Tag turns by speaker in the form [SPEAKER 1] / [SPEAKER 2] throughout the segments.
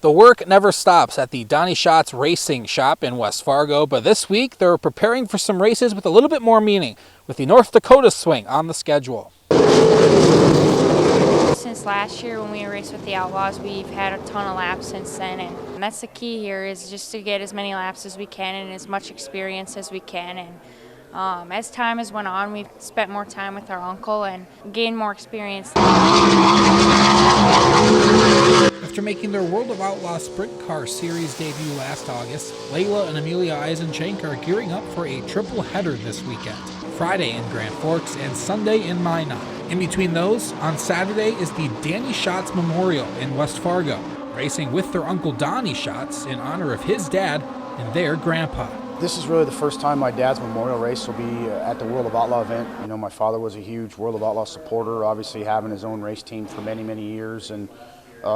[SPEAKER 1] The work never stops at the Donny Schatz Racing Shop in West Fargo, but this week they're preparing for some races with a little bit more meaning, with the North Dakota swing on the schedule.
[SPEAKER 2] Since last year when we raced with the Outlaws, we've had a ton of laps since then, and that's the key here, is just to get as many laps as we can and as much experience as we can. And as time has went on, we've spent more time with our uncle and gained more experience.
[SPEAKER 1] After making their World of Outlaws Sprint Car Series debut last August, Laela and Amelia Eisenschenk are gearing up for a triple header this weekend. Friday in Grand Forks and Sunday in Minot. In between those, on Saturday is the Danny Schatz Memorial in West Fargo, racing with their uncle Donny Schatz in honor of his dad and their grandpa.
[SPEAKER 3] This is really the first time my dad's memorial race will be at the World of Outlaw event. You know, my father was a huge World of Outlaw supporter, obviously having his own race team for many, many years, and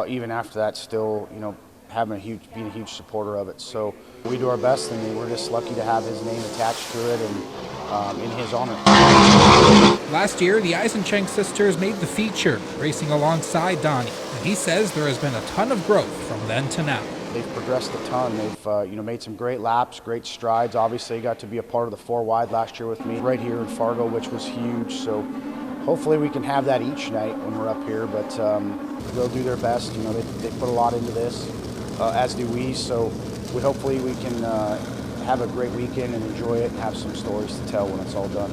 [SPEAKER 3] even after that, still, you know, being a huge supporter of it. So we do our best, and we're just lucky to have his name attached to it and in his honor.
[SPEAKER 1] Last year, the Eisenschenk sisters made the feature, racing alongside Donny, and he says there has been a ton of growth from then to now.
[SPEAKER 3] They've progressed a ton. They've made some great laps, great strides. Obviously, got to be a part of the 4 wide last year with me right here in Fargo, which was huge. So hopefully we can have that each night when we're up here. But they'll do their best. You know, they put a lot into this, as do we. So hopefully we can have a great weekend and enjoy it and have some stories to tell when it's all done.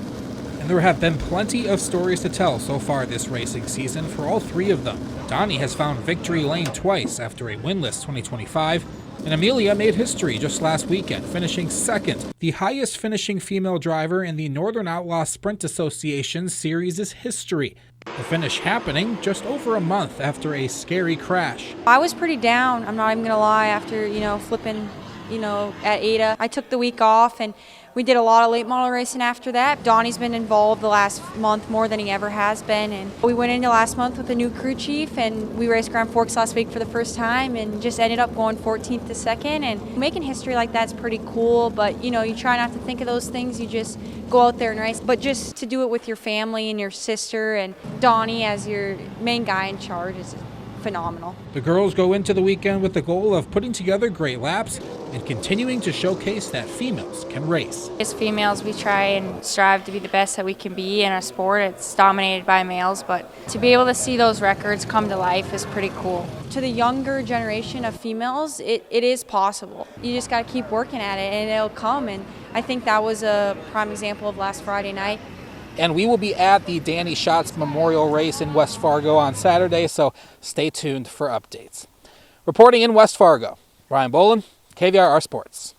[SPEAKER 1] And there have been plenty of stories to tell so far this racing season for all 3 of them. Donny has found victory lane twice after a winless 2025, and Amelia made history just last weekend, finishing second, the highest finishing female driver in the Northern Outlaw Sprint Association Series' history. The finish happening just over a month after a scary crash.
[SPEAKER 2] I was pretty down, I'm not even going to lie, after, flipping, at Ada. I took the week off, and we did a lot of late model racing after that. Donny's been involved the last month more than he ever has been, and we went into last month with a new crew chief, and we raced Grand Forks last week for the first time and just ended up going 14th to 2nd. And making history like that's pretty cool, but you try not to think of those things, you just go out there and race. But just to do it with your family and your sister and Donny as your main guy in charge is phenomenal.
[SPEAKER 1] The girls go into the weekend with the goal of putting together great laps and continuing to showcase that females can race.
[SPEAKER 2] As females, we try and strive to be the best that we can be in a sport. It's dominated by males, but to be able to see those records come to life is pretty cool. To the younger generation of females, it is possible. You just got to keep working at it and it'll come, and I think that was a prime example of last Friday night.
[SPEAKER 1] And we will be at the Danny Schatz Memorial Race in West Fargo on Saturday, so stay tuned for updates. Reporting in West Fargo, Ryan Boland, KVRR Sports.